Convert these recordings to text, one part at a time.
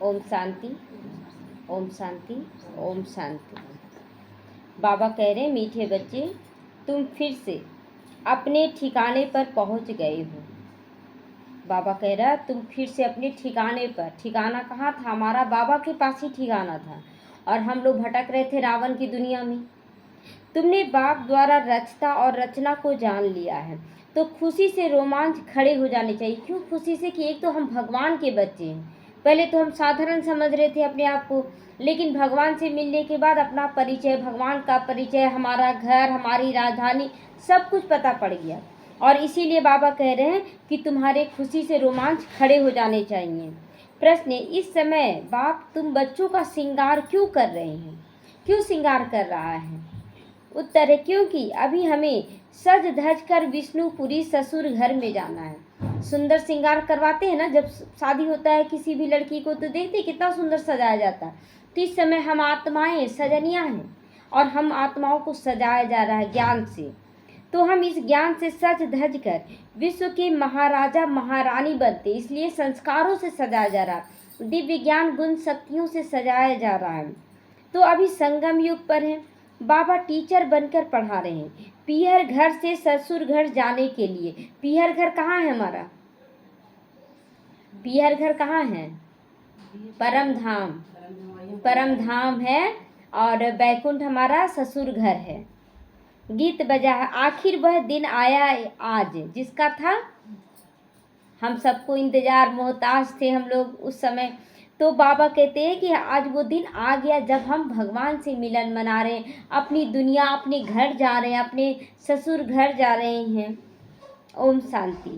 ओम शांति, ओम शांति, ओम शांति। बाबा कह रहे हैं, मीठे बच्चे, तुम फिर से अपने ठिकाने पर पहुंच गए हो। बाबा कह रहा, तुम फिर से अपने ठिकाने पर। ठिकाना कहाँ था? हमारा बाबा के पास ही ठिकाना था, और हम लोग भटक रहे थे रावण की दुनिया में। तुमने बाप द्वारा रचता और रचना को जान लिया है, तो खुशी से रोमांच खड़े हो जाने चाहिए। क्यों खुशी से? कि एक तो हम भगवान के बच्चे हैं। पहले तो हम साधारण समझ रहे थे अपने आप को, लेकिन भगवान से मिलने के बाद अपना परिचय, भगवान का परिचय, हमारा घर, हमारी राजधानी, सब कुछ पता पड़ गया। और इसीलिए बाबा कह रहे हैं कि तुम्हारे खुशी से रोमांच खड़े हो जाने चाहिए। प्रश्न है, इस समय बाप तुम बच्चों का श्रृंगार क्यों कर रहे हैं? क्यों श्रृंगार कर रहा है? उत्तर है, क्योंकि अभी हमें सज धज कर विष्णुपुरी ससुर घर में जाना है। सुंदर श्रृंगार करवाते हैं ना, जब शादी होता है किसी भी लड़की को, तो देखते कितना सुंदर सजाया जाता है। तो इस समय हम आत्माएं सजनियां हैं, और हम आत्माओं को सजाया जा रहा है ज्ञान से। तो हम इस ज्ञान से सज धज कर विश्व के महाराजा महारानी बनते, इसलिए संस्कारों से सजाया जा रहा है, दिव्य ज्ञान गुण शक्तियों से सजाया जा रहा है। तो अभी संगम युग पर है। बाबा टीचर बनकर पढ़ा रहे हैं पीहर घर से ससुर घर जाने के लिए। पीहर घर कहाँ है हमारा? पीहर घर कहाँ है? परम धाम। परम धाम है, और बैकुंठ हमारा ससुर घर है। गीत बजा है, आखिर वह दिन आया आज जिसका था हम सबको इंतजार, मोहताज थे हम लोग उस समय। तो बाबा कहते हैं कि आज वो दिन आ गया जब हम भगवान से मिलन मना रहे हैं, अपनी दुनिया, अपने घर जा रहे हैं, अपने ससुर घर जा रहे हैं। ओम शांति।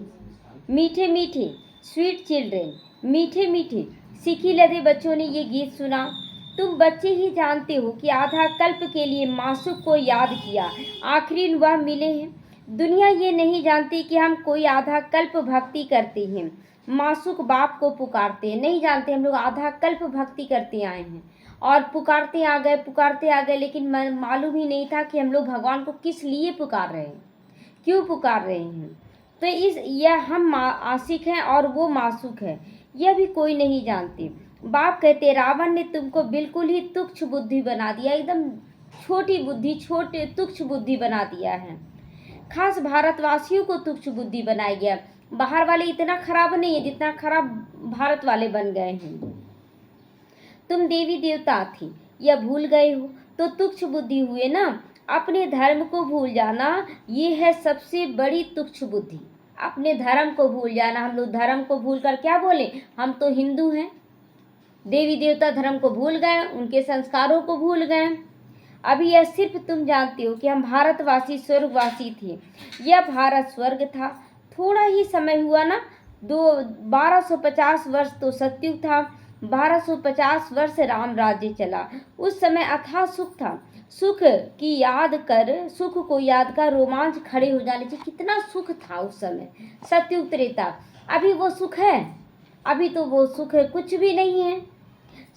मीठे मीठे स्वीट चिल्ड्रेन, मीठे मीठे सीखी लदे बच्चों ने ये गीत सुना। तुम बच्चे ही जानते हो कि आधा कल्प के लिए मासूक को याद किया, आखिरी वह मिले हैं। दुनिया ये नहीं जानती कि हम कोई आधा कल्प भक्ति करते हैं, मासूक बाप को पुकारते हैं। नहीं जानते, हम लोग आधा कल्प भक्ति करते आए हैं, और पुकारते आ गए, लेकिन मालूम ही नहीं था कि हम लोग भगवान को किस लिए पुकार रहे हैं, क्यों पुकार रहे हैं। तो यह हम आशिक हैं और वो मासूक है, यह भी कोई नहीं जानते। बाप कहते, रावण ने तुमको बिल्कुल ही तुच्छ बुद्धि बना दिया, एकदम छोटी बुद्धि, छोटे तुच्छ बुद्धि बना दिया है। खास भारतवासियों को तुच्छ बुद्धि बनाया गया। बाहर वाले इतना खराब नहीं है जितना खराब भारत वाले बन गए हैं। तुम देवी देवता थी, यह भूल गए हो तो तुच्छ बुद्धि हुए ना। अपने धर्म को भूल जाना, ये है सबसे बड़ी तुच्छ बुद्धि। अपने धर्म को भूल जाना। हम लोग धर्म को भूल कर क्या बोले? हम तो हिंदू हैं। देवी देवता धर्म को भूल गए, उनके संस्कारों को भूल गए। अभी यह सिर्फ तुम जानते हो कि हम भारतवासी स्वर्गवासी थे। यह भारत स्वर्ग था। थोड़ा ही समय हुआ ना, 1250 वर्ष तो सतयुग था, 1250 वर्ष राम राज्य चला। उस समय अथाह सुख था। सुख को याद कर रोमांच खड़े हो जाने चाहिए। कितना सुख था उस समय, सतयुग त्रेता। अभी वो सुख है? अभी तो वो सुख कुछ भी नहीं है।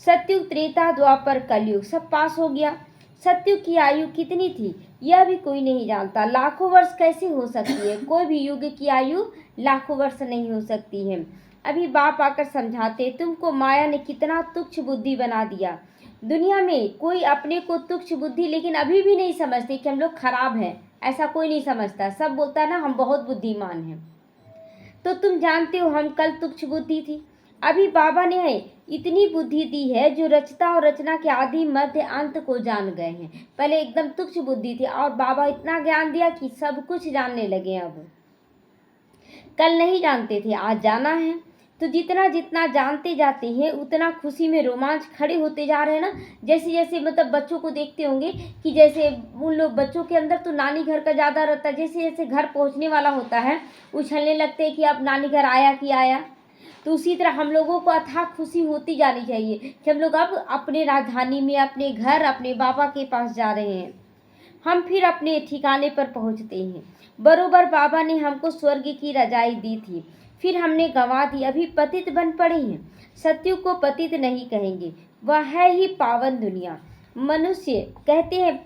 सतयुग त्रेता द्वापर कलयुग सब पास हो गया। सतयुग की आयु कितनी थी यह भी कोई नहीं जानता। लाखों वर्ष कैसे हो सकती है? कोई भी युग की आयु लाखों वर्ष नहीं हो सकती है। अभी बाप आकर समझाते, तुमको माया ने कितना तुच्छ बुद्धि बना दिया। दुनिया में कोई अपने को तुच्छ बुद्धि लेकिन अभी भी नहीं समझते कि हम लोग खराब हैं। ऐसा कोई नहीं समझता, सब बोलता है ना हम बहुत बुद्धिमान हैं। तो तुम जानते हो हम कल तुच्छ बुद्धि थी। अभी बाबा ने इतनी बुद्धि दी है जो रचता और रचना के आदि मध्य अंत को जान गए हैं। पहले एकदम तुच्छ बुद्धि थी, और बाबा इतना ज्ञान दिया कि सब कुछ जानने लगे। अब कल नहीं जानते थे, आज जाना है। तो जितना जितना जानते जाते हैं उतना खुशी में रोमांच खड़े होते जा रहे हैं ना। जैसे जैसे मतलब बच्चों को देखते होंगे कि जैसे उन लोग बच्चों के अंदर तो नानी घर का ज़्यादा रहता है। जैसे जैसे घर पहुंचने वाला होता है उछलने लगते हैं कि अब नानी घर आया कि आया। तो उसी तरह हम लोगों को अथाह खुशी होती जानी चाहिए कि हम लोग अब अपने राजधानी में, अपने घर, अपने बाबा के पास जा रहे हैं। हम फिर अपने ठिकाने पर पहुंचते हैं। बरोबर बाबा ने हमको स्वर्ग की रजाई दी थी, फिर हमने गंवा दी, अभी पतित बन पड़े हैं। सत्युग को पतित नहीं कहेंगे, वह है ही पावन दुनिया। मनुष्य कहते हैं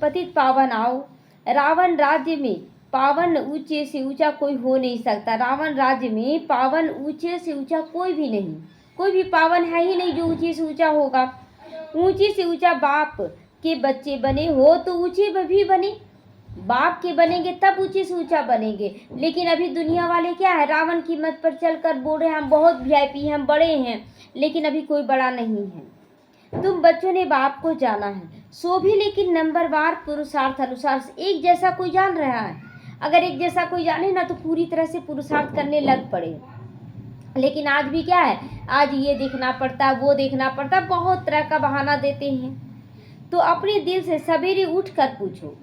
पतित पावन आओ। रावण राज्य में पावन ऊंचे से ऊंचा कोई हो नहीं सकता। रावण राज्य में पावन ऊंचे से ऊंचा कोई भी नहीं। कोई भी पावन है ही नहीं जो ऊंचे से ऊंचा होगा। ऊंचे से ऊंचा बाप के बच्चे बने हो तो ऊंचे भी बने, बाप के बनेंगे तब ऊंचे से ऊंचा बनेंगे। लेकिन अभी दुनिया वाले क्या है, रावण की मत पर चलकर बोल रहे हैं हम बहुत वीआईपी हैं, हम बड़े हैं, लेकिन अभी कोई बड़ा नहीं है। तुम बच्चों ने बाप को जाना है, सो भी लेकिन नंबरवार पुरुषार्थ अनुसार एक जैसा कोई जान रहा है। अगर एक जैसा कोई जाने ना तो पूरी तरह से पुरुषार्थ करने लग पड़े। लेकिन आज भी क्या है, आज ये देखना पड़ता, वो देखना पड़ता, बहुत तरह का बहाना देते हैं। तो अपने दिल से सवेरे उठ कर पूछो,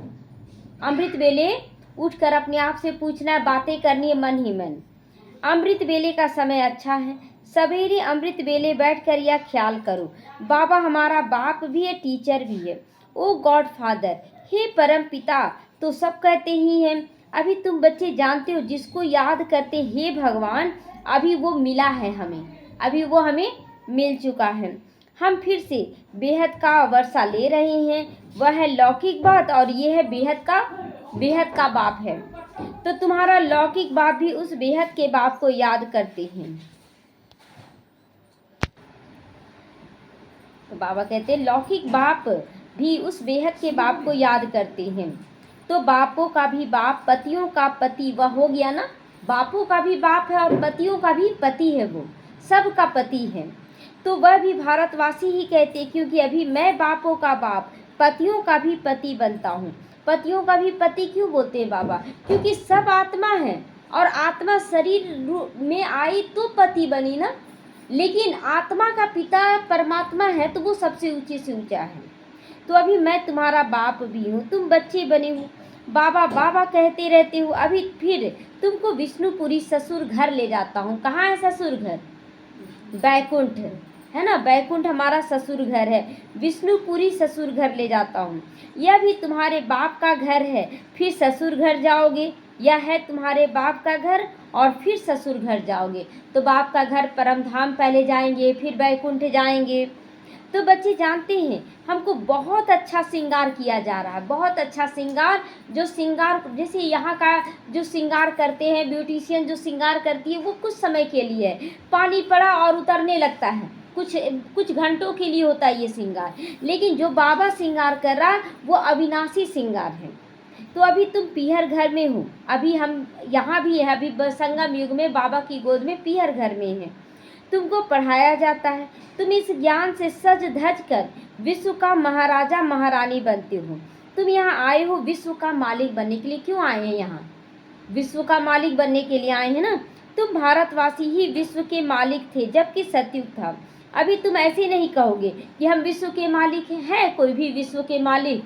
अमृत वेले उठकर अपने आप से पूछना है, बातें करनी है मन ही मन। अमृत वेले का समय अच्छा है, सवेरे अमृत वेले बैठकर यह ख्याल करो, बाबा हमारा बाप भी है, टीचर भी है, ओ गॉड फादर, हे परम पिता, तो सब कहते ही हैं। अभी तुम बच्चे जानते हो जिसको याद करते हे भगवान, अभी वो मिला है हमें, अभी वो हमें मिल चुका है। हम फिर से बेहद का वर्षा ले रहे हैं, वह है लौकिक बात और ये है बेहद का बाप है। तो तुम्हारा लौकिक बाप भी उस बेहद के बाप को याद करते हैं। तो बाबा कहते हैं लौकिक बाप भी उस बेहद के बाप को याद करते हैं। तो बापों का भी बाप, पतियों का पति, वह हो गया ना, बापों का भी बाप है और पतियों का भी पति है, वो सब का पति है। तो वह भी भारतवासी ही कहते, क्योंकि अभी मैं बापों का बाप, पतियों का भी पति बनता हूँ। पतियों का भी पति क्यों बोलते हैं बाबा, क्योंकि सब आत्मा है और आत्मा शरीर में आई तो पति बनी ना, लेकिन आत्मा का पिता परमात्मा है तो वो सबसे ऊंचे से ऊंचा है। तो अभी मैं तुम्हारा बाप भी हूँ, तुम बच्चे बने हो, बाबा बाबा कहते रहते हो। अभी फिर तुमको विष्णुपुरी ससुर घर ले जाता हूँ। कहाँ है ससुर घर? बैकुंठ है ना, बैकुंठ हमारा ससुर घर है, विष्णुपुरी ससुर घर ले जाता हूँ। यह भी तुम्हारे बाप का घर है, फिर ससुर घर जाओगे। यह है तुम्हारे बाप का घर और फिर ससुर घर जाओगे। तो बाप का घर परम धाम पहले जाएंगे, फिर बैकुंठ जाएंगे। तो बच्चे जानते हैं हमको बहुत अच्छा श्रृंगार किया जा रहा है, बहुत अच्छा श्रृंगार। जो श्रृंगार जैसे यहाँ का जो श्रृंगार करते हैं, ब्यूटिशियन जो श्रृंगार करती है वो कुछ समय के लिए है, पानी पड़ा और उतरने लगता है, कुछ घंटों के लिए होता है ये श्रृंगार। लेकिन जो बाबा श्रृंगार कर रहा है वो अविनाशी श्रृंगार है। तो अभी तुम पीहर घर में हो, अभी हम यहाँ भी है, अभी संगम युग में बाबा की गोद में पीहर घर में है। तुमको पढ़ाया जाता है, तुम इस ज्ञान से सज धज कर विश्व का महाराजा महारानी बनते हो। तुम यहाँ आए हो विश्व का मालिक बनने के लिए। क्यों आए हैं यहाँ? विश्व का मालिक बनने के लिए आए हैं ना। तुम भारतवासी ही विश्व के मालिक थे जबकि सतयुग था। अभी तुम ऐसे नहीं कहोगे कि हम विश्व के मालिक हैं, कोई भी विश्व के मालिक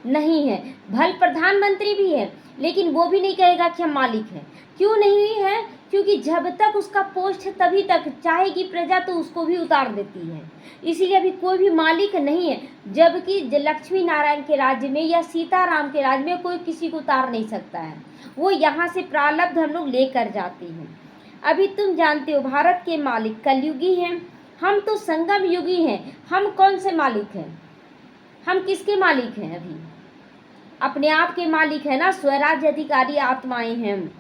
नहीं है। भल प्रधानमंत्री भी है लेकिन वो भी नहीं कहेगा कि हम मालिक हैं। क्यों नहीं है? क्योंकि जब तक उसका पोस्ट है तभी तक चाहेगी प्रजा तो उसको भी उतार देती है। इसीलिए अभी कोई भी मालिक नहीं है, जबकि लक्ष्मी नारायण के राज्य में या सीताराम के राज्य में कोई किसी को उतार नहीं सकता है। वो यहाँ से प्रारब्ध हम लोग लेकर जाते हैं। अभी तुम जानते हो भारत के मालिक कलयुगी हैं, हम तो संगम युगी हैं। हम कौन से मालिक हैं? हम किसके मालिक हैं? अभी अपने आप के मालिक है ना, स्वराज्य अधिकारी आत्माएं हैं हम।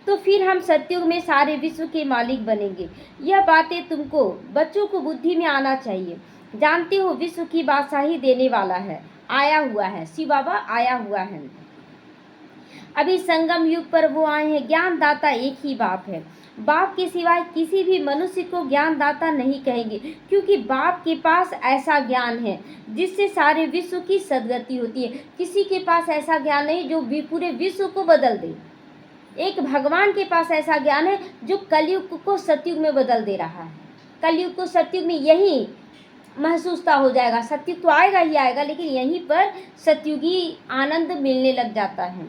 तो फिर हम सतयुग में सारे विश्व के मालिक बनेंगे। यह बातें तुमको बच्चों को बुद्धि में आना चाहिए। जानते हो विश्व की बादशाही देने वाला है, आया हुआ है, शिव बाबा आया हुआ है। अभी संगम युग पर वो आए हैं। ज्ञानदाता एक ही बाप है, बाप के सिवाय किसी भी मनुष्य को ज्ञानदाता नहीं कहेंगे, क्योंकि बाप के पास ऐसा ज्ञान है जिससे सारे विश्व की सदगति होती है। किसी के पास ऐसा ज्ञान नहीं जो पूरे विश्व को बदल दे। एक भगवान के पास ऐसा ज्ञान है जो कलयुग को सतयुग में बदल दे रहा है। कलयुग को सतयुग में यही महसूसता हो जाएगा। सतयुग तो आएगा ही आएगा, लेकिन यहीं पर सतयुगी आनंद मिलने लग जाता है।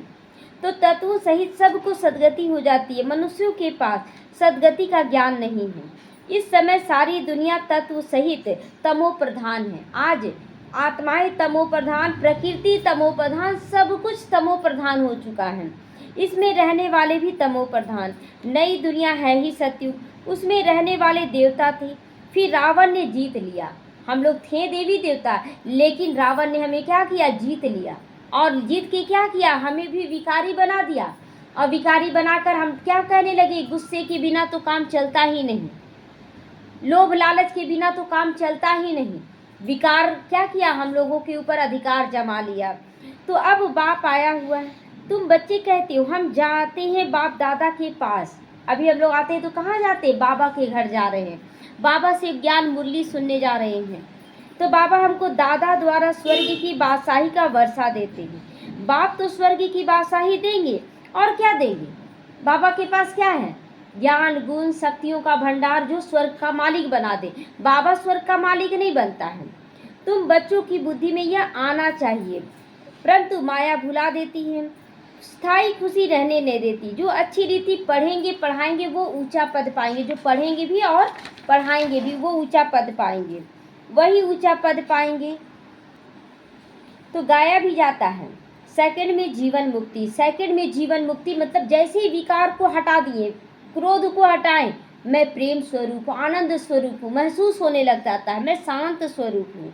तो तत्व सहित सबको सदगति हो जाती है। मनुष्यों के पास सदगति का ज्ञान नहीं है। इस समय सारी दुनिया तत्व सहित तमो प्रधान है। आज आत्माएं तमो प्रधान, प्रकृति तमो प्रधान, सब कुछ तमो प्रधान हो चुका है। इसमें रहने वाले भी तमो प्रधान। नई दुनिया है ही सतयुग, उसमें रहने वाले देवता थे, फिर रावण ने जीत लिया। हम लोग थे देवी देवता, लेकिन रावण ने हमें क्या किया? जीत लिया। और जीत के क्या किया? हमें भी विकारी बना दिया। और विकारी बनाकर हम क्या कहने लगे? गुस्से के बिना तो काम चलता ही नहीं। लोभ लालच के बिना तो काम चलता ही नहीं। विकार क्या किया, हम लोगों के ऊपर अधिकार जमा लिया। तो अब बाप आया हुआ है, तुम बच्चे कहते हो हम जाते हैं बाप दादा के पास। अभी हम लोग आते हैं तो कहाँ जाते हैं, बाबा के घर जा रहे हैं, बाबा से ज्ञान मुरली सुनने जा रहे हैं। तो बाबा हमको दादा द्वारा स्वर्ग की बादशाही का वर्षा देते हैं। बाप तो स्वर्ग की बादशाही देंगे, और क्या देंगे। बाबा के पास क्या है, ज्ञान गुण शक्तियों का भंडार जो स्वर्ग का मालिक बना दे। बाबा स्वर्ग का मालिक नहीं बनता है। तुम बच्चों की बुद्धि में यह आना चाहिए, परंतु माया भुला देती है, स्थायी खुशी रहने नहीं देती। जो अच्छी रीति पढ़ेंगे पढ़ाएंगे वो ऊंचा पद पाएंगे, जो पढ़ेंगे भी और पढ़ाएंगे भी वो ऊंचा पद पाएंगे, वही ऊंचा पद पाएंगे। तो गाया भी जाता है सेकंड में जीवन मुक्ति। सेकंड में जीवन मुक्ति मतलब जैसे ही विकार को हटा दिए, क्रोध को हटाएं, मैं प्रेम स्वरूप आनंद स्वरूप हूँ, महसूस होने लग जाता है मैं शांत स्वरूप हूँ।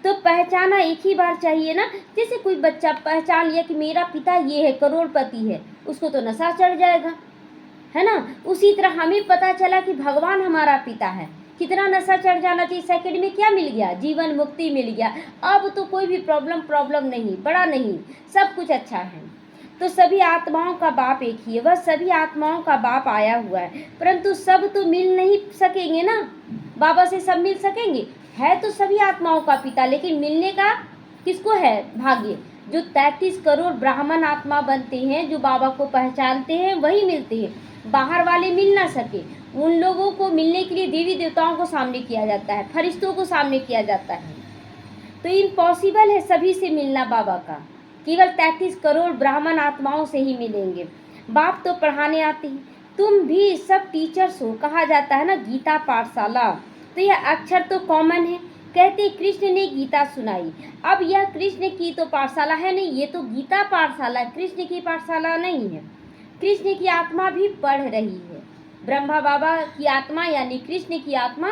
तो पहचाना एक ही बार चाहिए ना। जैसे कोई बच्चा पहचान लिया कि मेरा पिता ये है, करोड़पति है, उसको तो नशा चढ़ जाएगा, है ना। उसी तरह हमें पता चला कि भगवान हमारा पिता है, कितना नशा चढ़ जाना चाहिए। सेकंड में क्या मिल गया, जीवन मुक्ति मिल गया। अब तो कोई भी प्रॉब्लम नहीं, बड़ा नहीं, सब कुछ अच्छा है। तो सभी आत्माओं का बाप एक ही है, वह सभी आत्माओं का बाप आया हुआ है, परंतु सब तो मिल नहीं सकेंगे ना। बाबा से सब मिल सकेंगे, है तो सभी आत्माओं का पिता, लेकिन मिलने का किसको है भाग्य। जो 33 करोड़ ब्राह्मण आत्मा बनते हैं, जो बाबा को पहचानते हैं, वही मिलते हैं। बाहर वाले मिल ना सके, उन लोगों को मिलने के लिए देवी देवताओं को सामने किया जाता है, फरिश्तों को सामने किया जाता है। तो इम्पॉसिबल है सभी से मिलना बाबा का, केवल 33 करोड़ ब्राह्मण आत्माओं से ही मिलेंगे। बाप तो पढ़ाने आते हैं, तुम भी सब टीचर्स हो, कहा जाता है ना गीता पाठशाला। तो यह अक्षर तो कॉमन है, कहते कृष्ण ने गीता सुनाई। अब यह कृष्ण की तो पाठशाला है नहीं, ये तो गीता पाठशाला है, कृष्ण की पाठशाला नहीं है। कृष्ण की आत्मा भी पढ़ रही है, ब्रह्मा बाबा की आत्मा यानी कृष्ण की आत्मा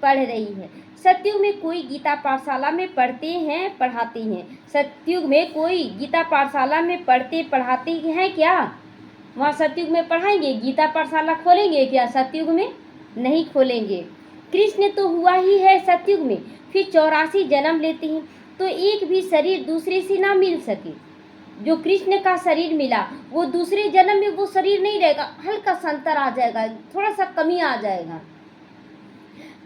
पढ़ रही है। सतयुग में कोई गीता पाठशाला में पढ़ते हैं पढ़ाते हैं, सतयुग में कोई गीता पाठशाला में पढ़ते पढ़ाते हैं क्या। वहाँ सतयुग में पढ़ाएंगे, गीता पाठशाला खोलेंगे क्या, सतयुग में नहीं खोलेंगे। कृष्ण तो हुआ ही है सतयुग में, फिर 84 जन्म लेते हैं, तो एक भी शरीर दूसरे से ना मिल सके। जो कृष्ण का शरीर मिला वो दूसरे जन्म में वो शरीर नहीं रहेगा, हल्का सा अंतर आ जाएगा, थोड़ा सा कमी आ जाएगा।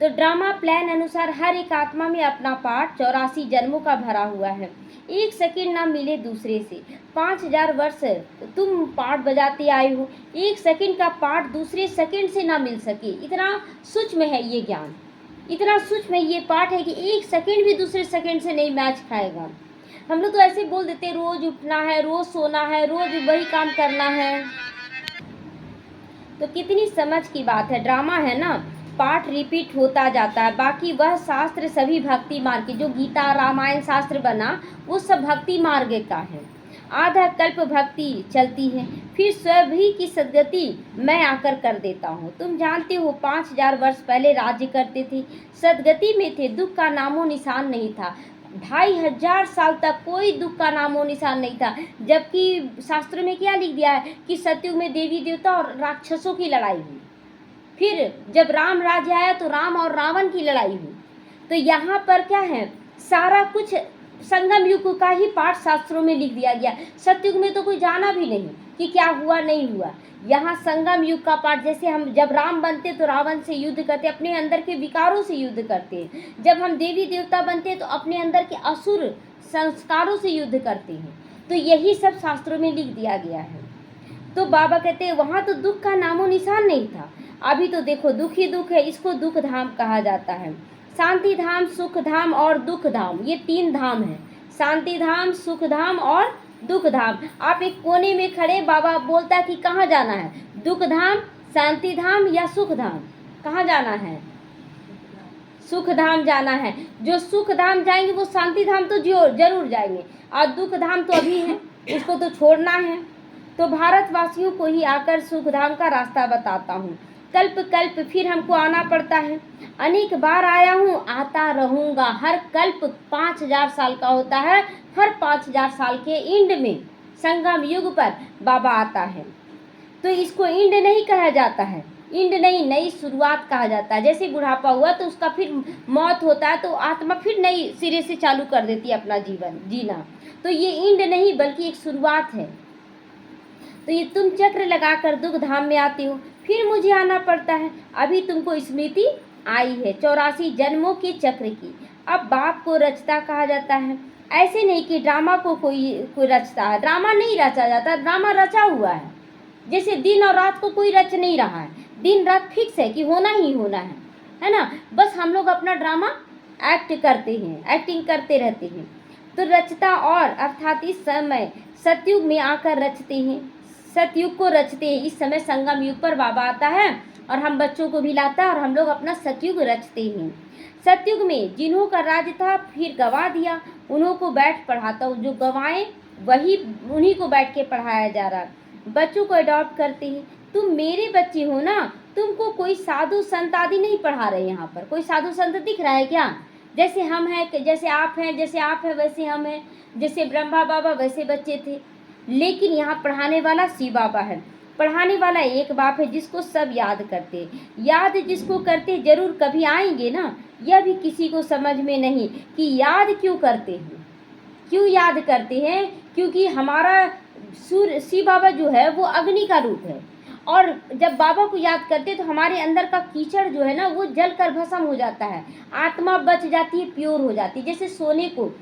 तो ड्रामा प्लान अनुसार हर एक आत्मा में अपना पार्ट 84 जन्मों का भरा हुआ है। एक सेकंड ना मिले दूसरे से, 5000 वर्ष तुम पार्ट बजाते आए हो, एक सेकंड का पार्ट दूसरे सेकंड से ना मिल सके। इतना सूक्ष्म है ये ज्ञान, इतना सूक्ष्म ये पार्ट है कि एक सेकंड भी दूसरे सेकंड से नहीं मैच खाएगा। हम लोग तो ऐसे बोल देते रोज उठना है, रोज सोना है, रोज वही काम करना है। तो कितनी समझ की बात है। ड्रामा है ना, पाठ रिपीट होता जाता है। बाकी वह शास्त्र सभी भक्ति मार्ग के, जो गीता रामायण शास्त्र बना वो सब भक्ति मार्ग का है। आधा कल्प भक्ति चलती है, फिर सभी की सदगति मैं आकर कर देता हूँ। तुम जानते हो 5000 वर्ष पहले राज्य करते थे, सदगति में थे, दुख का नामो निशान नहीं था। 2500 साल तक कोई दुख का नामो निशान नहीं था, जबकि शास्त्रों में क्या लिख दिया है कि सतयुग में देवी देवता और राक्षसों की लड़ाई हुई। फिर जब राम राज्य आया तो राम और रावण की लड़ाई हुई। तो यहाँ पर क्या है, सारा कुछ संगम युग का ही पाठ शास्त्रों में लिख दिया गया। सतयुग में तो कोई जाना भी नहीं कि क्या हुआ नहीं हुआ। यहाँ संगम युग का पाठ, जैसे हम जब राम बनते तो रावण से युद्ध करते, अपने अंदर के विकारों से युद्ध करते। जब हम देवी देवता बनते तो अपने अंदर के असुर संस्कारों से युद्ध करते हैं। तो यही सब शास्त्रों में लिख दिया गया है। तो बाबा कहते हैं वहाँ तो दुख का नामो निशान नहीं था, अभी तो देखो दुख ही दुख है। इसको दुख धाम कहा जाता है। शांति धाम, सुख धाम और दुख धाम, ये 3 धाम है। शांति धाम, सुख धाम और दुख धाम। आप एक कोने में खड़े, बाबा बोलता है कि कहाँ जाना है, दुख धाम, शांति धाम या सुख धाम, कहाँ जाना है, सुख धाम जाना है। जो सुख धाम जाएंगे वो शांति धाम तो जरूर जाएंगे, और दुख धाम तो अभी है, उसको तो छोड़ना है। तो भारतवासियों को ही आकर सुख धाम का रास्ता बताता हूँ। कल्प कल्प फिर हमको आना पड़ता है, अनेक बार आया हूँ, आता रहूँगा। हर कल्प 5000 साल का होता है, हर 5000 साल के एंड में संगम युग पर बाबा आता है। तो इसको एंड नहीं कहा जाता है, इंड नहीं, नई शुरुआत कहा जाता है। जैसे बुढ़ापा हुआ तो उसका फिर मौत होता है, तो आत्मा फिर नई सिरे से चालू कर देती है अपना जीवन जीना। तो ये इंड नहीं बल्कि एक शुरुआत है। तो ये तुम चक्र लगाकर दुख धाम में आते हो, फिर मुझे आना पड़ता है। अभी तुमको स्मृति आई है 84 जन्मों के चक्र की। अब बाप को रचता कहा जाता है। ऐसे नहीं कि ड्रामा को कोई रचता है, ड्रामा नहीं रचा जाता, ड्रामा रचा हुआ है। जैसे दिन और रात को कोई रच नहीं रहा है, दिन रात फिक्स है कि होना ही होना है ना। बस हम लोग अपना ड्रामा एक्ट करते हैं, एक्टिंग करते रहते हैं। तो रचता और अर्थात इस समय सतयुग में आकर रचते हैं, सतयुग को रचते हैं। इस समय संगम युग पर बाबा आता है और हम बच्चों को भी लाता है और हम लोग अपना सतयुग रचते हैं। सतयुग में जिन्हों का राज था फिर गवा दिया, उन्हों को बैठ पढ़ाता हूँ। जो गवाएं वही उन्हीं को बैठ के पढ़ाया जा रहा है। बच्चों को अडॉप्ट करते हैं। तुम मेरे बच्चे हो ना, तुमको कोई साधु संत आदि नहीं पढ़ा रहे। यहाँ पर कोई साधु संत दिख रहा है क्या? जैसे हम हैं, जैसे आप हैं, जैसे आप हैं वैसे हम हैं, जैसे ब्रह्मा बाबा वैसे बच्चे थे। लेकिन यहाँ पढ़ाने वाला शिव बाबा है। पढ़ाने वाला एक बाप है जिसको सब याद करते। याद जिसको करते जरूर कभी आएंगे ना। यह भी किसी को समझ में नहीं कि याद क्यों करते हैं। क्यों याद करते हैं? क्योंकि हमारा सूर्य शिव बाबा जो है वो अग्नि का रूप है, और जब बाबा को याद करते तो हमारे अंदर का कीचड़ जो है ना वो जल कर भस्म हो जाता है, आत्मा बच जाती है, प्योर हो जाती है। जैसे सोने को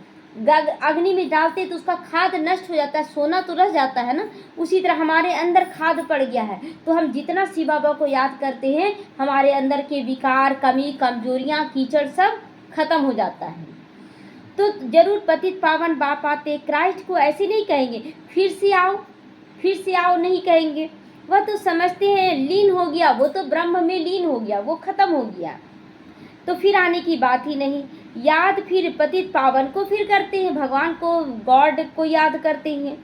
अग्नि में डालते तो उसका खाद नष्ट हो जाता है, सोना तो रह जाता है ना। उसी तरह हमारे अंदर खाद पड़ गया है, तो हम जितना शिव बाबा को याद करते हैं हमारे अंदर के विकार, कमी, कमजोरियाँ, कीचड़ सब खत्म हो जाता है। तो जरूर पतित पावन बाप आते। क्राइस्ट को ऐसे नहीं कहेंगे फिर से आओ, फिर से आओ नहीं कहेंगे। वह तो समझते हैं लीन हो गया, वो तो ब्रह्म में लीन हो गया, वो खत्म हो गया, तो फिर आने की बात ही नहीं। याद फिर पतित पावन को फिर करते हैं, भगवान को, गॉड को याद करते हैं।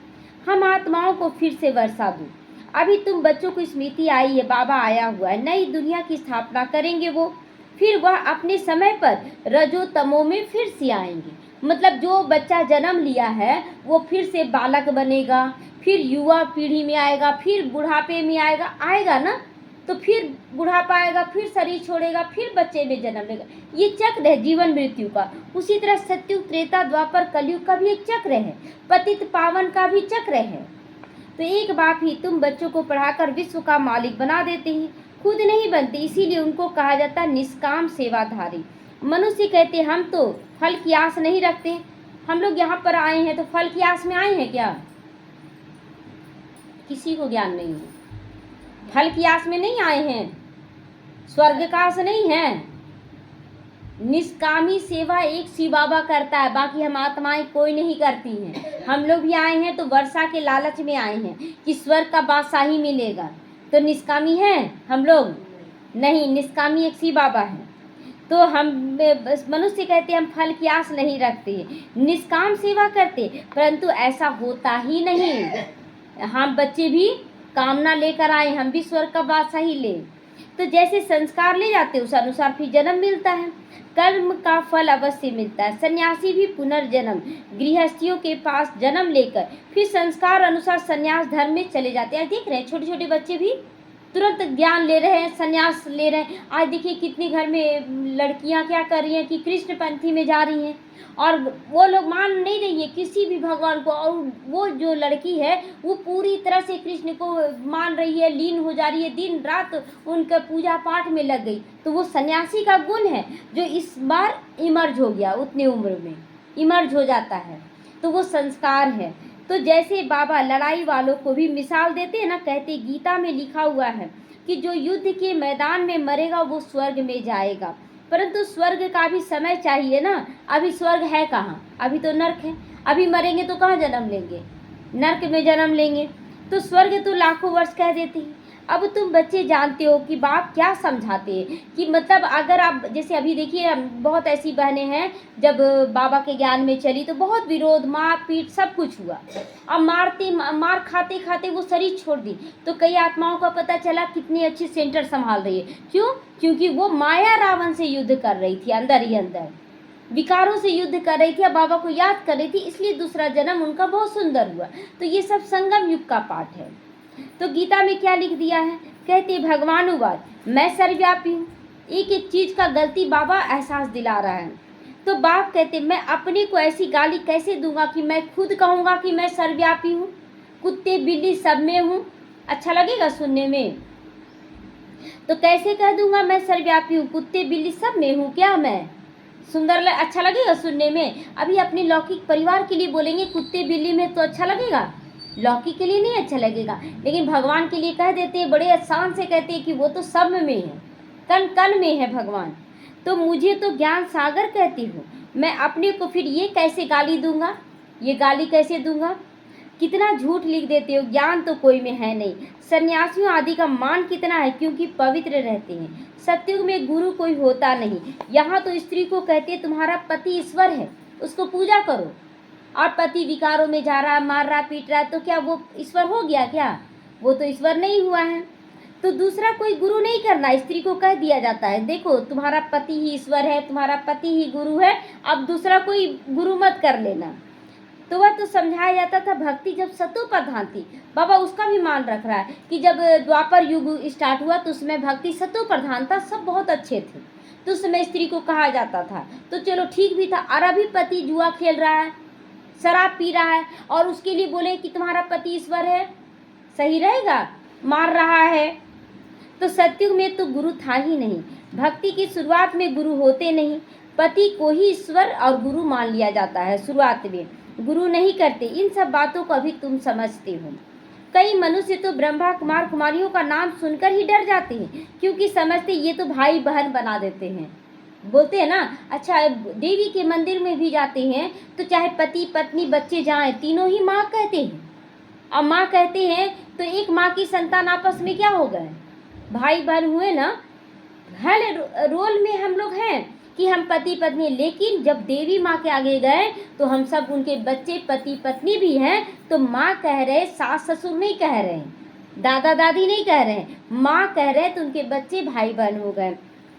हम आत्माओं को फिर से वर्षा दूं। अभी तुम बच्चों को स्मृति आई है, बाबा आया हुआ है, नई दुनिया की स्थापना करेंगे वो। फिर वह अपने समय पर रजो तमो में फिर से आएंगे। मतलब जो बच्चा जन्म लिया है वो फिर से बालक बनेगा, फिर युवा पीढ़ी में आएगा, फिर बुढ़ापे में आएगा ना। तो फिर बुढ़ापा आएगा, फिर शरीर छोड़ेगा, फिर बच्चे में जन्म लेगा। ये चक्र है जीवन मृत्यु का। उसी तरह सतयुग, त्रेता, द्वापर, कलयुग का भी एक चक्र है, पतित पावन का भी चक्र है। तो एक बाप ही तुम बच्चों को पढ़ाकर विश्व का मालिक बना देते हैं, खुद नहीं बनते। इसीलिए उनको कहा जाता है निष्काम सेवाधारी। मनुष्य कहते हम तो फल की आस नहीं रखते। हम लोग यहाँ पर आए हैं तो फल की आस में आए हैं क्या? किसी को ज्ञान नहीं है। फल की आस में नहीं आए हैं, स्वर्ग का आस नहीं है। निष्कामी सेवा एक शिव बाबा करता है, बाकी हम आत्माएं कोई नहीं करती हैं। हम लोग भी आए हैं तो वर्षा के लालच में आए हैं कि स्वर्ग का बादशाही मिलेगा। तो निष्कामी हैं हम लोग? नहीं, निष्कामी एक शिव बाबा है। तो हम मनुष्य कहते हैं हम फल की आस नहीं रखते, निष्काम सेवा करते, परंतु ऐसा होता ही नहीं। हम बच्चे भी कामना लेकर आए, हम भी स्वर्ग का बादशाही ले। तो जैसे संस्कार ले जाते उस अनुसार फिर जन्म मिलता है, कर्म का फल अवश्य मिलता है। सन्यासी भी पुनर्जन्म गृहस्थियों के पास जन्म लेकर फिर संस्कार अनुसार सन्यास धर्म में चले जाते हैं। देख रहे हैं छोटे छोटे बच्चे भी तुरंत ज्ञान ले रहे हैं, सन्यास ले रहे हैं। आज देखिए कितनी घर में लड़कियां क्या कर रही हैं कि कृष्ण पंथी में जा रही हैं, और वो लोग मान नहीं रही है किसी भी भगवान को। और वो जो लड़की है वो पूरी तरह से कृष्ण को मान रही है, लीन हो जा रही है, दिन रात उनका पूजा पाठ में लग गई। तो वो सन्यासी का गुण है जो इस बार इमर्ज हो गया, उतनी उम्र में इमर्ज हो जाता है, तो वो संस्कार है। तो जैसे बाबा लड़ाई वालों को भी मिसाल देते हैं ना, कहते गीता में लिखा हुआ है कि जो युद्ध के मैदान में मरेगा वो स्वर्ग में जाएगा। परंतु स्वर्ग का भी समय चाहिए ना। अभी स्वर्ग है कहाँ? अभी तो नर्क है। अभी मरेंगे तो कहाँ जन्म लेंगे? नर्क में जन्म लेंगे। तो स्वर्ग तो लाखों वर्ष कह देती है। अब तुम बच्चे जानते हो कि बाप क्या समझाते हैं कि मतलब अगर आप जैसे अभी देखिए बहुत ऐसी बहनें हैं जब बाबा के ज्ञान में चली तो बहुत विरोध, मार पीट सब कुछ हुआ। अब मार खाते खाते वो शरीर छोड़ दी। तो कई आत्माओं का पता चला कितनी अच्छी सेंटर संभाल रही है। क्यों? क्योंकि वो माया रावण से युद्ध कर रही थी, अंदर ही अंदर विकारों से युद्ध कर रही थी, अब बाबा को याद कर रही थी, इसलिए दूसरा जन्म उनका बहुत सुंदर हुआ। तो ये सब संगम युग का पाठ है। तो गीता में क्या लिख दिया है? कहते भगवानुवाद, मैं सर्वव्यापी हूँ। एक एक चीज़ का गलती बाबा एहसास दिला रहा है। तो बाप कहते मैं अपने को ऐसी गाली कैसे दूंगा कि मैं खुद कहूँगा कि मैं सर्वव्यापी हूँ, कुत्ते बिल्ली सब में हूँ। अच्छा लगेगा सुनने में? तो कैसे कह दूंगा मैं सर्वव्यापी हूँ, कुत्ते बिल्ली सब में हूँ क्या मैं? अच्छा लगेगा सुनने में? अभी अपने लौकिक परिवार के लिए बोलेंगे कुत्ते बिल्ली में तो अच्छा लगेगा, लौकिक के लिए नहीं अच्छा लगेगा। लेकिन भगवान के लिए कह देते हैं, बड़े आसान से कहते हैं कि वो तो सब में है, कण कण में है भगवान। तो मुझे तो ज्ञान सागर कहती हूँ, मैं अपने को फिर ये कैसे गाली दूंगा, ये गाली कैसे दूंगा? कितना झूठ लिख देते हो, ज्ञान तो कोई में है नहीं। सन्यासियों आदि का मान कितना है, क्योंकि पवित्र रहते हैं। सत्युग में गुरु कोई होता नहीं। यहाँ तो स्त्री को कहते तुम्हारा पति ईश्वर है, उसको पूजा करो। और पति विकारों में जा रहा, मार रहा, पीट रहा, तो क्या वो ईश्वर हो गया क्या? वो तो ईश्वर नहीं हुआ है। तो दूसरा कोई गुरु नहीं करना, स्त्री को कह दिया जाता है देखो तुम्हारा पति ही ईश्वर है, तुम्हारा पति ही गुरु है, अब दूसरा कोई गुरु मत कर लेना। तो वह तो समझाया जाता था भक्ति जब सतो प्रधान थी। बाबा उसका भी मान रख रहा है कि जब द्वापर युग स्टार्ट हुआ तो उसमें भक्ति सतो प्रधान था, सब बहुत अच्छे थे, तो उस समय स्त्री को कहा जाता था। तो चलो ठीक भी था। और अभी पति जुआ खेल रहा है, शराब पी रहा है, और उसके लिए बोले कि तुम्हारा पति ईश्वर है, सही रहेगा? मार रहा है। तो सत्युग में तो गुरु था ही नहीं। भक्ति की शुरुआत में गुरु होते नहीं, पति को ही ईश्वर और गुरु मान लिया जाता है। शुरुआत में गुरु नहीं करते। इन सब बातों को अभी तुम समझते हो। कई मनुष्य तो ब्रह्मा कुमार कुमारियों का नाम सुनकर ही डर जाते हैं, क्योंकि समझते ये तो भाई बहन बना देते हैं। बोलते हैं ना, अच्छा देवी के मंदिर में भी जाते हैं तो चाहे पति पत्नी बच्चे जाएं, तीनों ही माँ कहते हैं। अब माँ कहते हैं तो एक माँ की संतान आपस में क्या हो गए, भाई बहन हुए ना। हर रोल में हम लोग हैं कि हम पति पत्नी, लेकिन जब देवी माँ के आगे गए तो हम सब उनके बच्चे पति पत्नी भी हैं। तो माँ कह रहे, सास ससुर नहीं कह रहे, दादा दादी नहीं कह रहे, माँ कह रहे, तो उनके बच्चे भाई बहन हो गए।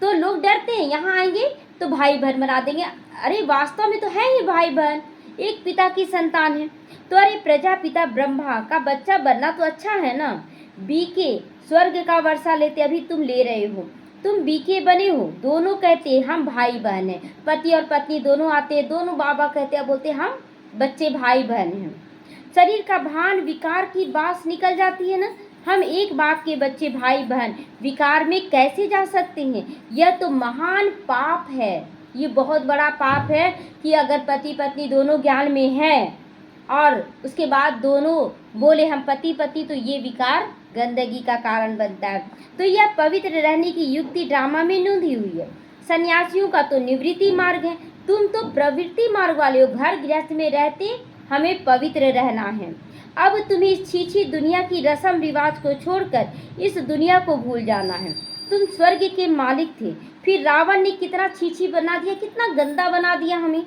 तो लोग डरते हैं यहाँ आएंगे तो भाई बहन बना देंगे। अरे वास्तव में तो है ही भाई बहन, एक पिता की संतान है। तो अरे प्रजापिता ब्रह्मा का बच्चा बनना तो अच्छा है ना। बीके स्वर्ग का वर्षा लेते अभी तुम ले रहे हो, तुम बीके बने हो। दोनों कहते हम भाई बहन हैं, पति और पत्नी दोनों आते हैं, दोनों बाबा कहते हैं, बोलते हम बच्चे भाई बहन हैं। शरीर का भान विकार की बात निकल जाती है ना। हम एक बाप के बच्चे भाई बहन विकार में कैसे जा सकते हैं? यह तो महान पाप है, ये बहुत बड़ा पाप है कि अगर पति पत्नी दोनों ज्ञान में हैं और उसके बाद दोनों बोले हम पति पति, तो ये विकार गंदगी का कारण बनता है। तो यह पवित्र रहने की युक्ति ड्रामा में नूंधी हुई है। सन्यासियों का तो निवृत्ति मार्ग है, तुम तो प्रवृत्ति मार्ग वाले हो। घर गृहस्थ में रहते हमें पवित्र रहना है। अब तुम्हें इस छीछी दुनिया की रस्म रिवाज को छोड़कर इस दुनिया को भूल जाना है। तुम स्वर्ग के मालिक थे, फिर रावण ने कितना छीछी बना दिया, कितना गंदा बना दिया हमें।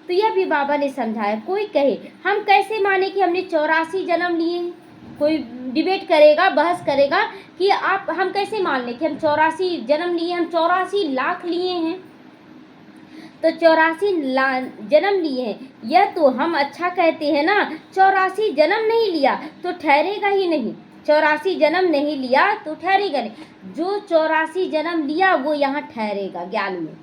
तो यह भी बाबा ने समझाया। कोई कहे हम कैसे माने कि हमने 84 जन्म लिए हैं? कोई डिबेट करेगा, बहस करेगा कि आप हम कैसे मान लें कि हम 84 जन्म लिए, हम 84 लाख लिए हैं। तो 84 जन्म लिए हैं, यह तो हम अच्छा कहते हैं ना। 84 जन्म नहीं लिया तो ठहरेगा ही नहीं, 84 जन्म नहीं लिया तो ठहरेगा नहीं। जो 84 जन्म लिया वो यहाँ ठहरेगा ज्ञान में,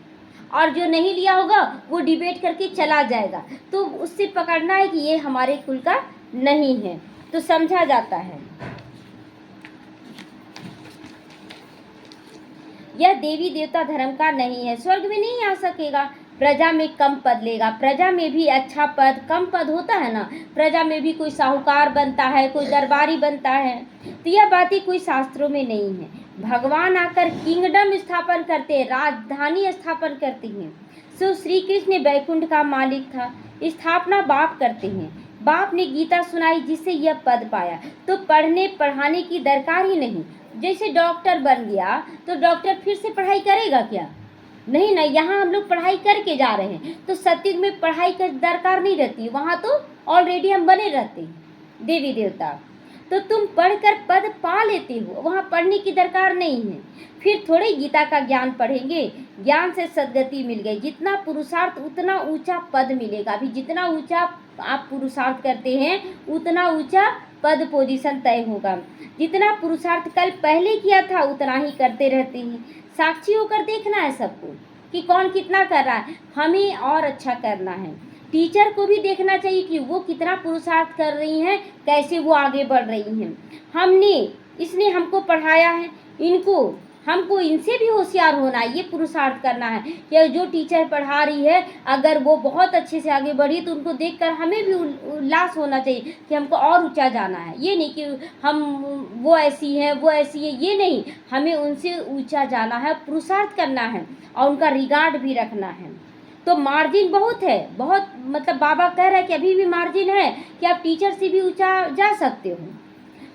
और जो नहीं लिया होगा वो डिबेट करके चला जाएगा। तो उससे पकड़ना है कि ये हमारे कुल का नहीं है, तो समझा जाता है। यह देवी देवता धर्म का नहीं है, स्वर्ग में नहीं आ सकेगा, प्रजा में कम पद लेगा। प्रजा में भी अच्छा पद कम पद होता है ना, प्रजा में भी कोई साहूकार बनता है, कोई दरबारी बनता है। तो यह बातें कोई शास्त्रों में नहीं है। भगवान आकर किंगडम स्थापन करते, राजधानी स्थापन करते हैं। सो श्री कृष्ण बैकुंठ का मालिक था, स्थापना बाप करते हैं। बाप ने गीता सुनाई जिससे यह पद पाया। तो पढ़ने पढ़ाने की दरकार ही नहीं। जैसे डॉक्टर बन गया तो डॉक्टर फिर से पढ़ाई करेगा क्या? नहीं ना, यहाँ हम लोग पढ़ाई करके जा रहे हैं। तो सत्युग में पढ़ाई की दरकार नहीं रहती, वहाँ तो ऑलरेडी हम बने रहते हैं देवी देवता। तो तुम पढ़कर पद पा लेते हो, वहाँ पढ़ने की दरकार नहीं है। फिर थोड़े गीता का ज्ञान पढ़ेंगे, ज्ञान से सद्गति मिल गई। जितना पुरुषार्थ उतना ऊंचा पद मिलेगा। अभी जितना ऊंचा आप पुरुषार्थ करते हैं उतना ऊंचा पद पोजीशन तय होगा। जितना पुरुषार्थ कल पहले किया था उतना ही करते रहते हैं। साक्षी होकर देखना है सबको कि कौन कितना कर रहा है, हमें और अच्छा करना है। टीचर को भी देखना चाहिए कि वो कितना पुरुषार्थ कर रही हैं, कैसे वो आगे बढ़ रही हैं। इसने हमको पढ़ाया है, हमको इनसे भी होशियार होना है, ये पुरुषार्थ करना है कि जो टीचर पढ़ा रही है अगर वो बहुत अच्छे से आगे बढ़ी तो उनको देखकर हमें भी उल्लास होना चाहिए कि हमको और ऊंचा जाना है। ये नहीं कि वो ऐसी है ये नहीं, हमें उनसे ऊंचा जाना है, पुरुषार्थ करना है और उनका रिगार्ड भी रखना है। तो मार्जिन बहुत है, बहुत मतलब बाबा कह रहे हैं कि अभी भी मार्जिन है कि आप टीचर से भी ऊंचा जा सकते हो।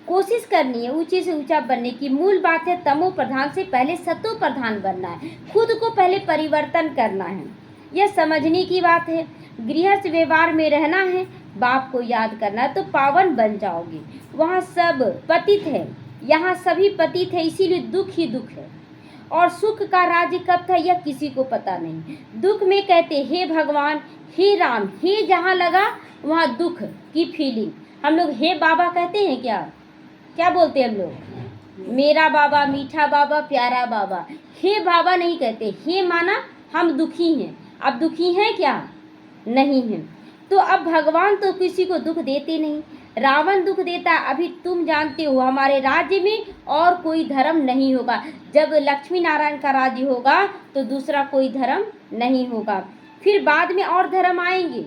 कोशिश करनी है ऊंचे से ऊंचा बनने की। मूल बात है तमो प्रधान से पहले सतो प्रधान बनना है, खुद को पहले परिवर्तन करना है, यह समझने की बात है। गृहस्थ व्यवहार में रहना है, बाप को याद करना है तो पावन बन जाओगे। वहाँ सब पतित है, यहाँ सभी पतित है, इसीलिए दुख ही दुख है। और सुख का राज्य कब था यह किसी को पता नहीं। दुख में कहते हे भगवान, हे राम, हे जहाँ लगा वहाँ दुख की फीलिंग। हम लोग हे बाबा कहते हैं क्या बोलते हैं हम लोग? मेरा बाबा, मीठा बाबा, प्यारा बाबा। हे बाबा नहीं कहते, हे माना हम दुखी हैं। अब दुखी हैं क्या? नहीं हैं। तो अब भगवान तो किसी को दुख देते नहीं, रावण दुख देता। अभी तुम जानते हो हमारे राज्य में और कोई धर्म नहीं होगा। जब लक्ष्मी नारायण का राज्य होगा तो दूसरा कोई धर्म नहीं होगा। फिर बाद में और धर्म आएंगे,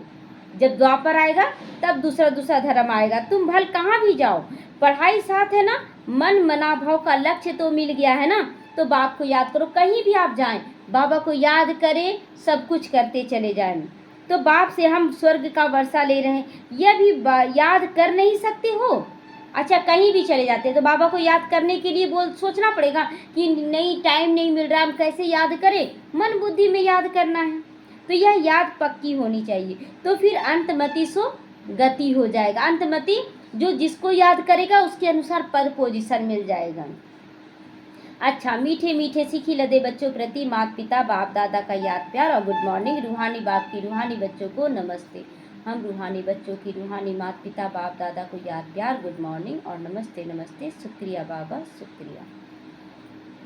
जब द्वापर आएगा तब दूसरा धर्म आएगा। तुम भल कहाँ भी जाओ, पढ़ाई साथ है ना, मन मनाभाव का लक्ष्य तो मिल गया है ना, तो बाप को याद करो। कहीं भी आप जाएं बाबा को याद करें, सब कुछ करते चले जाएं। तो बाप से हम स्वर्ग का वर्षा ले रहे हैं, यह भी याद कर नहीं सकते हो। अच्छा कहीं भी चले जाते तो बाबा को याद करने के लिए सोचना पड़ेगा कि नहीं टाइम नहीं मिल रहा, हम कैसे याद करें। मन बुद्धि में याद करना है तो यह याद पक्की होनी चाहिए। तो फिर अंतमति सो गति हो जाएगा। अंतमति जो जिसको याद करेगा उसके अनुसार पद पोजीशन मिल जाएगा। अच्छा, मीठे मीठे सीखी लदे बच्चों प्रति माता पिता बाप दादा का याद प्यार और गुड मॉर्निंग। रूहानी बाप की रूहानी बच्चों को नमस्ते। हम रूहानी बच्चों की रूहानी माता पिता बाप दादा को याद प्यार, गुड मॉर्निंग और नमस्ते नमस्ते। शुक्रिया बाबा, शुक्रिया।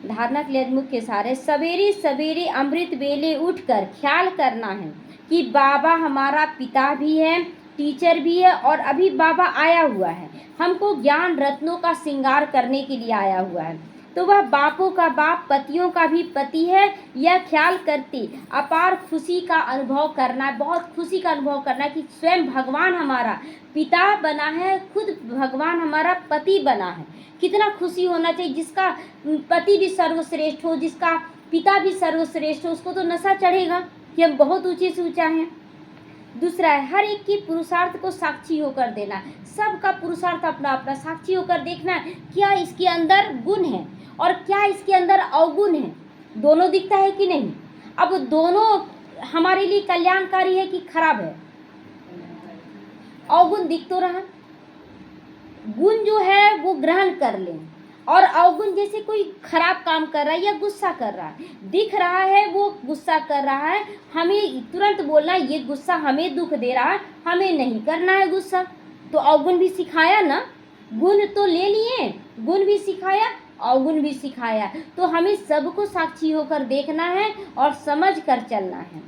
धारणा के लिए मुख्य सारे सवेरे सवेरे अमृत बेले उठकर ख्याल करना है कि बाबा हमारा पिता भी है, टीचर भी है और अभी बाबा आया हुआ है, हमको ज्ञान रत्नों का श्रृंगार करने के लिए आया हुआ है। तो वह बापों का बाप, पतियों का भी पति है। यह ख्याल करते अपार खुशी का अनुभव करना है, बहुत खुशी का अनुभव करना है कि स्वयं भगवान हमारा पिता बना है, खुद भगवान हमारा पति बना है। कितना खुशी होना चाहिए। जिसका पति भी सर्वश्रेष्ठ हो, जिसका पिता भी सर्वश्रेष्ठ हो, उसको तो नशा चढ़ेगा कि हम बहुत ऊंचे से ऊंचा हैं। दूसरा है हर एक की पुरुषार्थ को साक्षी होकर देना है। सबका पुरुषार्थ अपना अपना साक्षी होकर देखना है, क्या इसके अंदर गुण है और क्या इसके अंदर अवगुण है। दोनों दिखता है कि नहीं? अब दोनों हमारे लिए कल्याणकारी है कि खराब है? अवगुण दिख तो रहा, गुण जो है वो ग्रहण कर लें, और अवगुण जैसे कोई खराब काम कर रहा है या गुस्सा कर रहा है, दिख रहा है वो गुस्सा कर रहा है, हमें तुरंत बोलना ये गुस्सा हमें दुख दे रहा है, हमें नहीं करना है गुस्सा। तो अवगुण भी सिखाया ना, गुण तो ले लिए, गुण भी सिखाया, अवगुण भी सिखाया। तो हमें सबको साक्षी होकर देखना है और समझ कर चलना है।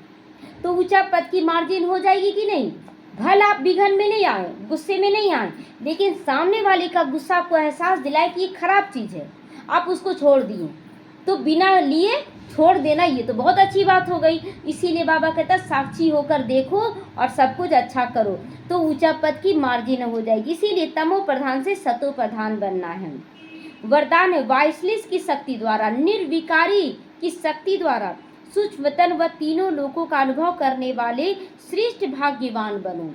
तो ऊंचा पद की मार्जिन हो जाएगी कि नहीं? भल आप बिघन में नहीं आए, गुस्से में नहीं आए, लेकिन सामने वाले का गुस्सा आपको एहसास दिलाए कि ये खराब चीज़ है, आप उसको छोड़ दिए, तो बिना लिए छोड़ देना ये तो बहुत अच्छी बात हो गई। इसीलिए बाबा कहता साक्षी होकर देखो और सब कुछ अच्छा करो, तो ऊंचा पद की मार्जिन हो जाएगी। इसीलिए तमो प्रधान से सतो प्रधान बनना है। वरदान है वाइसलिस की शक्ति द्वारा, निर्विकारी की शक्ति द्वारा सूक्ष्मतन व तीनों लोकों का अनुभव करने वाले श्रेष्ठ भाग्यवान बनो।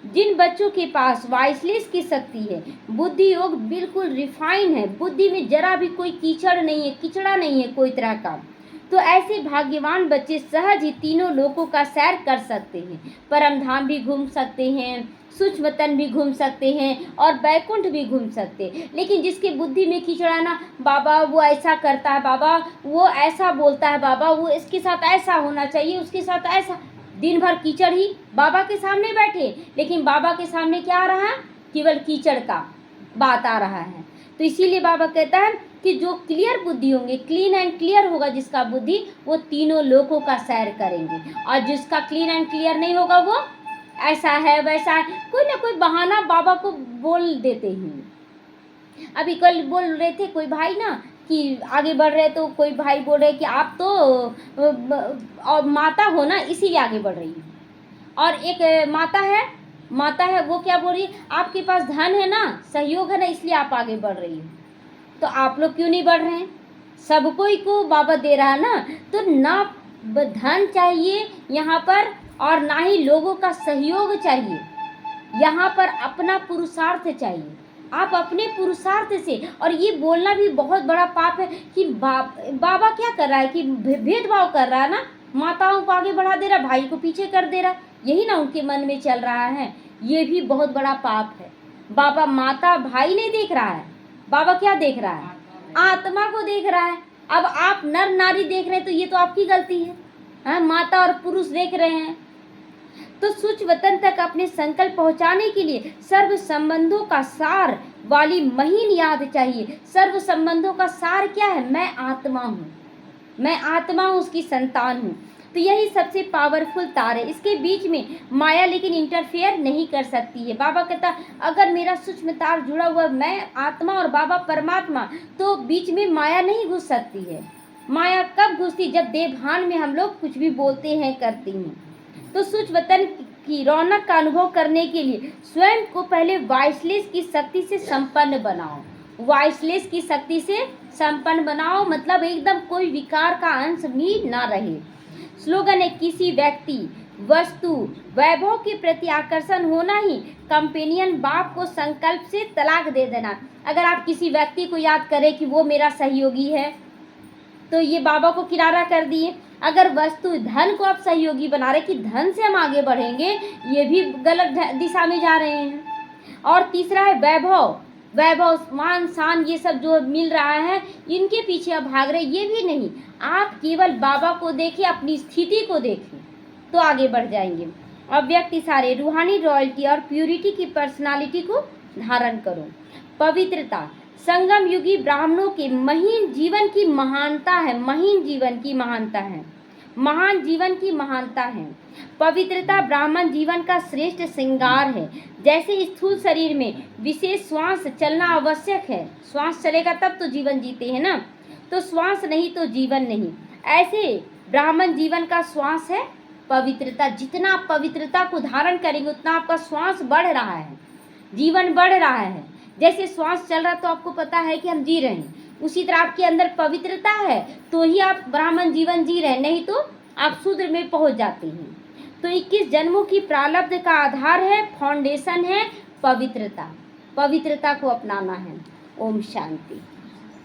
जिन बच्चों के पास वाइसलिस की शक्ति है, बुद्धि योग बिल्कुल रिफाइन है, बुद्धि में जरा भी कोई कीचड़ नहीं है, किचड़ा नहीं है कोई तरह का, तो ऐसे भाग्यवान बच्चे सहज ही तीनों लोकों का सैर कर सकते हैं। परम धाम भी घूम सकते हैं, सूक्ष्मतन भी घूम सकते हैं और बैकुंठ भी घूम सकते हैं। लेकिन जिसके बुद्धि में कीचड़ाना, बाबा वो ऐसा करता है, बाबा वो ऐसा बोलता है, बाबा वो इसके साथ ऐसा होना चाहिए, उसके साथ ऐसा, दिन भर कीचड़ ही। बाबा के सामने बैठे लेकिन बाबा के सामने क्या आ रहा है? केवल कीचड़ का। बात आ रहा है। तो इसीलिए बाबा कहता है कि जो क्लियर बुद्धि होंगे, क्लीन एंड क्लियर होगा जिसका बुद्धि, वो तीनों लोकों का सैर करेंगे। और जिसका क्लीन एंड क्लियर नहीं होगा वो ऐसा है वैसा है, कोई ना कोई बहाना बाबा को बोल देते हैं। अभी कल बोल रहे थे कोई भाई ना कि आगे बढ़ रहे, तो कोई भाई बोल रहे कि आप तो और माता हो ना इसीलिए आगे बढ़ रही है। और एक माता है वो क्या बोल रही है, आपके पास धन है ना, सहयोग है ना, इसलिए आप आगे बढ़ रही हो। तो आप लोग क्यों नहीं बढ़ रहे हैं? सब कोई को बाबा दे रहा है ना। तो ना धन चाहिए यहाँ पर और ना ही लोगों का सहयोग चाहिए, यहाँ पर अपना पुरुषार्थ चाहिए। आप अपने पुरुषार्थ से, और ये बोलना भी बहुत बड़ा पाप है कि बाबा क्या कर रहा है कि भेदभाव कर रहा है ना, माताओं को आगे बढ़ा दे रहा, भाई को पीछे कर दे रहा, यही ना उनके मन में चल रहा है। ये भी बहुत बड़ा पाप है। बाबा माता भाई नहीं देख रहा है, बाबा क्या देख रहा है? आत्मा को देख रहा है। अब आप नर नारी देख रहे हैं तो ये तो आपकी गलती है। हाँ, माता और पुरुष देख रहे हैं। तो सूच वतन तक अपने संकल्प पहुंचाने के लिए सर्व संबंधों का सार वाली महीन याद चाहिए। सर्व संबंधों का सार क्या है? मैं आत्मा हूँ, मैं आत्मा हूँ, उसकी संतान हूँ। तो यही सबसे पावरफुल तार है। इसके बीच में माया लेकिन इंटरफेयर नहीं कर सकती है। बाबा कहता अगर मेरा सूक्ष्म तार जुड़ा हुआ मैं आत्मा और बाबा परमात्मा, तो बीच में माया नहीं घुस सकती है। माया कब घुसती? जब देवभान में हम लोग कुछ भी बोलते हैं करते हैं। तो सूक्ष्म वतन की रौनक का अनुभव करने के लिए स्वयं को पहले वाइसलेस की शक्ति से संपन्न बनाओ। वाइसलेस की शक्ति से संपन्न बनाओ मतलब एकदम कोई विकार का अंश भी ना रहे। स्लोगन है किसी व्यक्ति, वस्तु, वैभव के प्रति आकर्षण होना ही कंपेनियन बाप को संकल्प से तलाक दे देना। अगर आप किसी व्यक्ति को याद करें कि वो मेरा सहयोगी है, तो ये बाबा को किनारा कर दिए। अगर वस्तु, धन को आप सहयोगी बना रहे कि धन से हम आगे बढ़ेंगे, ये भी गलत दिशा में जा रहे हैं। और तीसरा है वैभव, मान शान, ये सब जो मिल रहा है इनके पीछे आप भाग रहे, ये भी नहीं। आप केवल बाबा को देखें, अपनी स्थिति को देखें तो आगे बढ़ जाएंगे। अव्यक्त इशारे, रूहानी रॉयल्टी और प्यूरिटी की पर्सनालिटी को धारण करो। पवित्रता, संगम युगी ब्राह्मणों के महीन जीवन की महानता है, महीन जीवन की महानता है, महान जीवन की महानता है। पवित्रता ब्राह्मण जीवन का श्रेष्ठ श्रृंगार है। जैसे स्थूल शरीर में विशेष श्वास चलना आवश्यक है, श्वास चलेगा तब तो जीवन जीते हैं ना, तो श्वास नहीं तो जीवन नहीं। ऐसे ब्राह्मण जीवन का श्वास है पवित्रता। जितना आप पवित्रता को धारण करेंगे उतना आपका श्वास बढ़ रहा है, जीवन बढ़ रहा है। जैसे श्वास चल रहा है तो आपको पता है कि हम जी रहे हैं, उसी तरह आपके अंदर पवित्रता है तो ही आप ब्राह्मण जीवन जी रहे हैं, नहीं तो आप शूद्र में पहुंच जाते हैं। तो 21 जन्मों की प्रारब्ध का आधार है, फाउंडेशन है पवित्रता। पवित्रता को अपनाना है। ओम शांति।